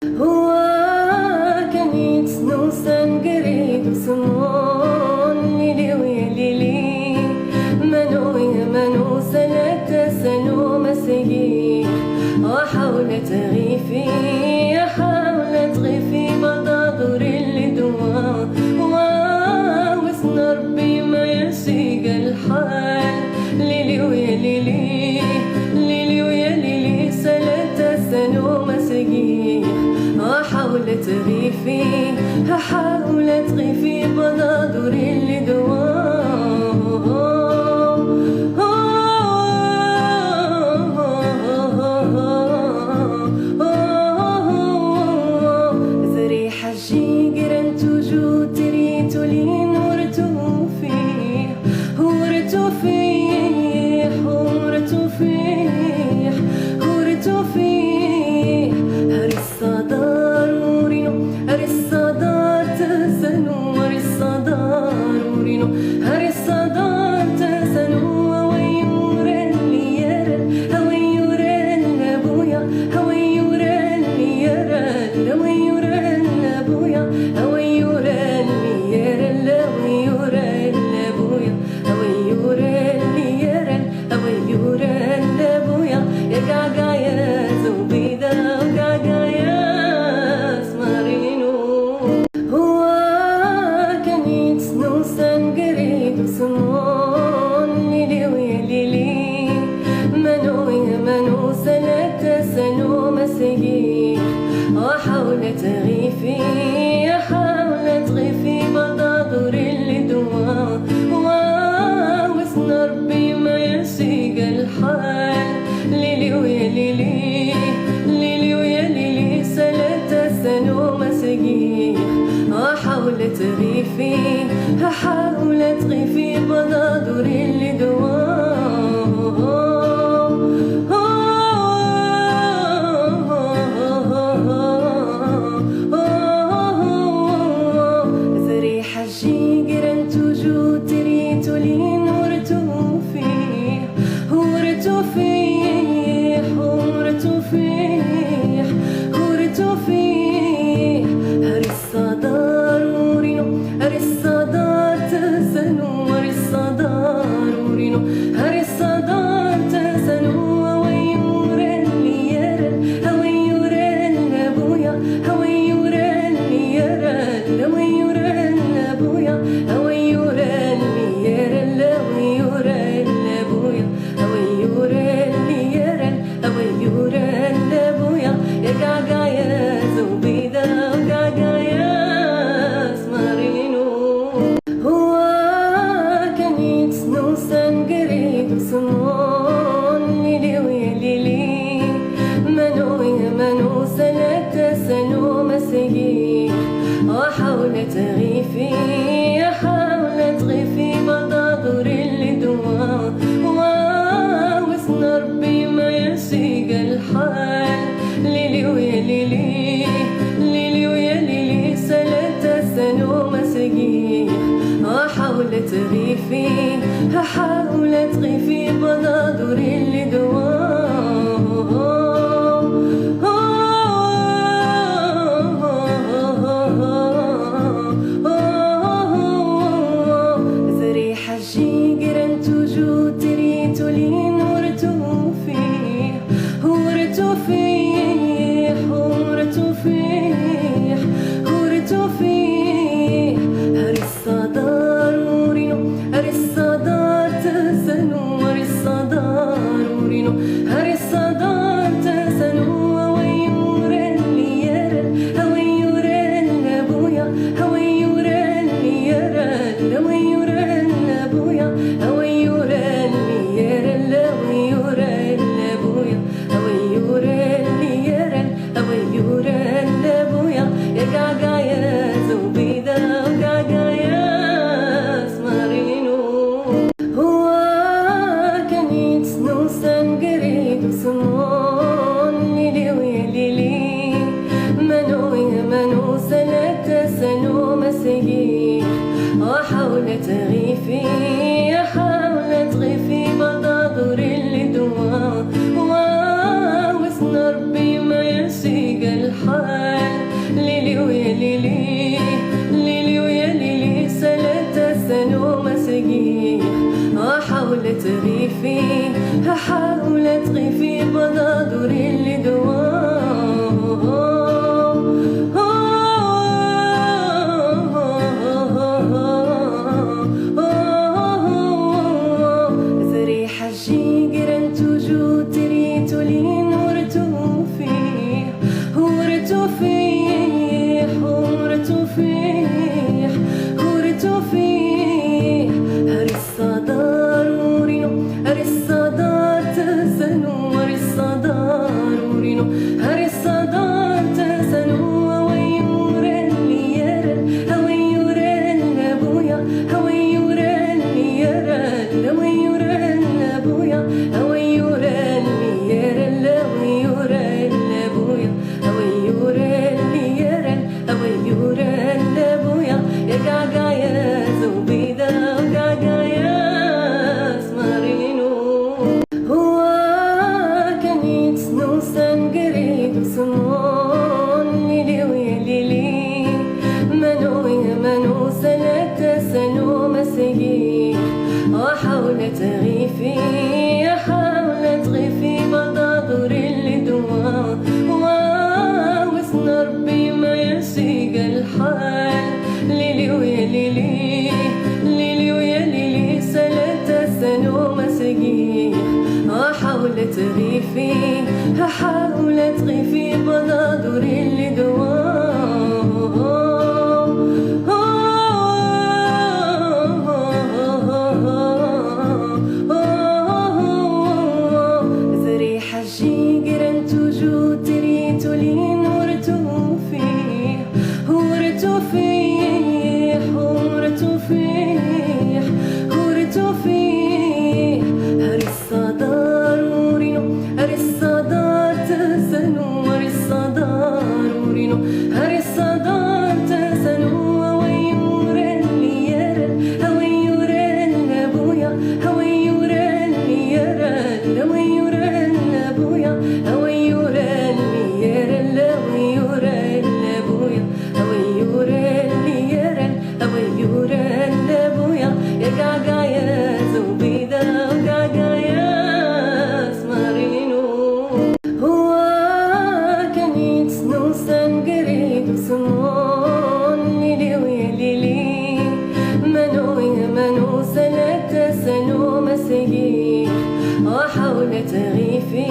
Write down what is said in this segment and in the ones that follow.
هو كان يتسنو سنقريد وسمون ليلي ويا ليلي منو يا منو سنة سنو مسيح وحاولت غيفي حاولت غيفي بضادور اللي دوا وسن ربي ما يسيق الحال ليلي ويا ليلي ليلي ويا ليلي سنة سنو مسيح حاولت غيفي حاولت غيفي بضادور اللي زري حجي قرنت وجود تريتو لين ورتو فيه ورتو فيه ورتو فيه ورتو فيه هري الصدار هري الصدار تزنو هري الصدار ورينو هري الصدار تزنو هويور اللي يرى هويور ابويا هويور اللي يرى هويور ابويا هويور اللي يرى هويور ابويا هويور اللي يرى هويور ابويا يا قاقا يا زوبيدا وقاقا يا سمون ليلي ويا ليلي منو يا منو سنة سنو مسيح وحاولت غيفي حاولت غيفي بضادور اللي دوا وسن ربي ما يسيق الحال ليلي ويا ليلي ليلي ويا ليلي سنة سنو مسيح حاولت غيفي حاولت غيفي بضادور اللي دوا زري حجي قرنت وجود تريتو لين ورتو فيه ورتو فيه ورتو فيه ورتو فيه هري الصدار هري الصدار تزنو هري الصدار ورينو هري الصدار تزنو هويور اللي يرى هويور ابويا هويور اللي يرى هويور ابويا هويور اللي يرى هويور ابويا هويور اللي يرى هويور ابويا يا قاقا يا زوبيدا وقاقا يا سمون ليلي ويا ليلي منو يا منو سنة سنو مسيح وحاولت غيفي حاولت غيفي بضادور اللي دوا وسن ربي ما يسيق الحال ليلي ويا ليلي ليلي ويا ليلي سنة سنو مسيح حاولت غيفي حاولت غيفي بضادور اللي دوا زري حجي قرنت وجود تريتو لين ورتو فيه ورتو فيه ورتو فيه ورتو فيه هري الصدار هري الصدار تزنو هري الصدار ورينو هري الصدار تزنو هويور اللي يرى هويور ابويا هويور اللي يرى هويور ابويا هويور اللي يرى هويور ابويا هويور اللي يرى هويور ابويا يا قاقا يا زوبيدا وقاقا يا سمون ليلي ويا ليلي منو يا منو سنة سنو مسيح وحاولت غيفي حاولت غيفي بضادور اللي دوا وسن ربي ما يسيق الحال ليلي ويا ليلي ليلي ويا ليلي سلة سنو مسقي أحاول تغيفي أحاول تغيفي بنادر اللي زري حجي قرنت وجود تريت لين ورتو فيه ورتو فيه ورتو فيه ورتو فيه هري الصدار ورينو هري الصدار تسنو هري الصدار ورينو هري الصدار تسنو هويورن ليرن هويورن لابويا هويورن ليرن هويورن لابويا هويورن ليرن هويورن لابويا هويورن ليرن هويورن لابويا يا قاقا يا زوبيدا قاقا يا سمارينو هو كان يتسنو سنقريد وسمون ليلي ويا ليلي منو يا منو سنة سنو مسيح وحاول تغيفي أحاول تغيفي بضادر اللي دوا واسن ربي ما يسيق الحال ليلي ويا ليلي ليلي ويا ليلي سلة سنو مسيح أحاول تغيفي أحاول تغيفي بنادر اللي زري حجي قرنت وجود تريت لين ورتو فيه ورتو فيه ورتو فيه ورتو فيه هري الصدار ورينو هري الصدار تسنو هري الصدار ورينو هري الصدار تسنو هويورن ليرن هويورن لابويا هويورن ليرن هويورن لابويا هويورن ليرن هويورن لابويا هويورن ليرن هويورن لابويا يا قاقا يا زوبيدا قاقا يا سمارينو هو كان يتسنو سنقريد وسمون ليلي ويا ليلي منو يا منو سنة سنو مسيح وحاول تغيفي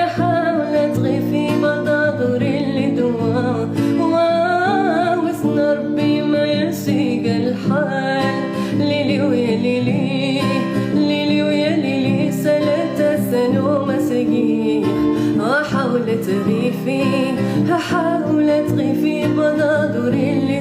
أحاول تغيفي بضادر اللي دوا واسن ربي ما يسيق الحال ليلي ويا ليلي ليلي ويا ليلي سلة سنو مسيح أحاول تغيفي أحاول تغيفي بنادر اللي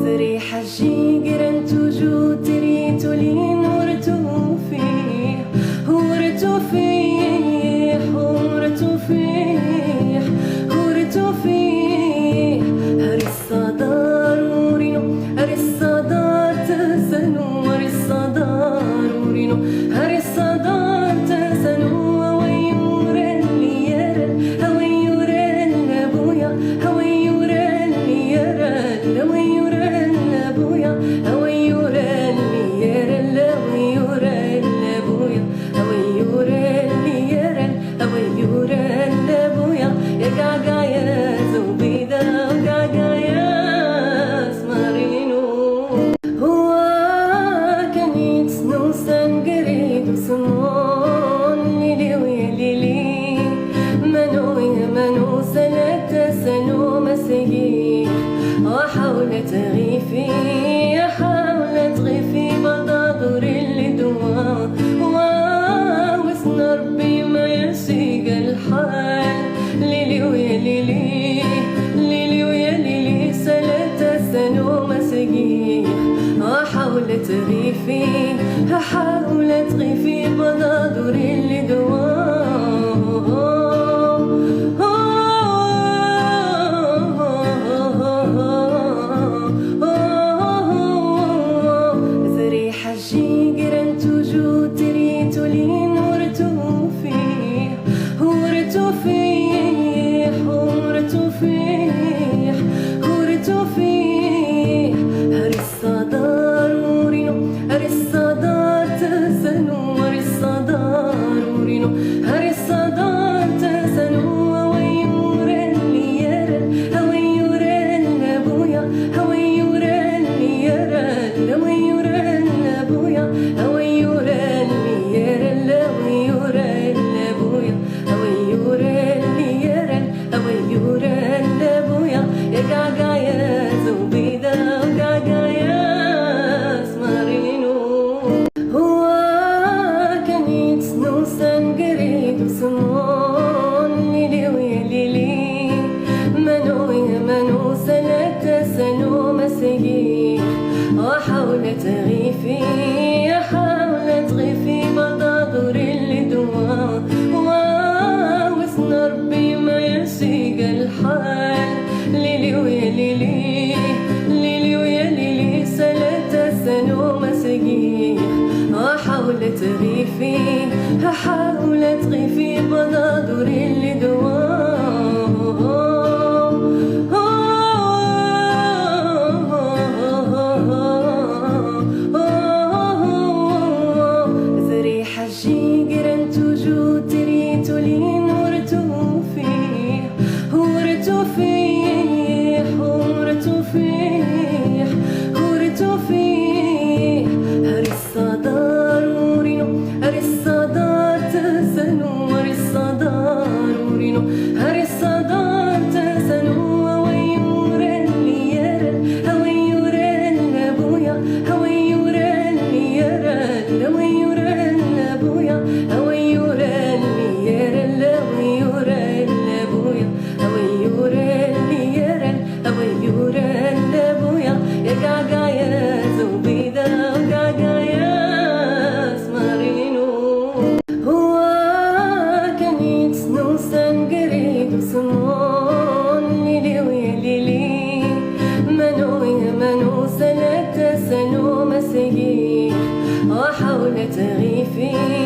زري حجي قرنت وجود تريت لين ورتو فيه ورتو فيه ورتو فيه ورتو فيه هري الصدار ورينو هري الصدار تسنو هري الصدار ورينو هري الصدار تسنو هويورن ليرن هويورن لابويا هويورن ليرن هويورن لابويا هويورن مسيح وحاولت غيفي حاولت غيفي بنادر اللي زري حجي قرنت وجود تريت لي نورتو فيه ورتو فيه ورتو فيه ورتو فيه هري الصدار ورينو هري الصدار تسنو هري الصدار ورينو هري الصدار تسنو هويور اللي يرى هويور ابويا هويور اللي يرى هويور ابويا هويور اللي يرى هويور ابويا هويور اللي يرى هويور ابويا يا قاقا يا زوبيدا قاقا يا سمارينو هو كان يتسنو سنقريد وسمون ليلي ويليلي منو يا منو سنة سنو مسيح وحاولت غيفي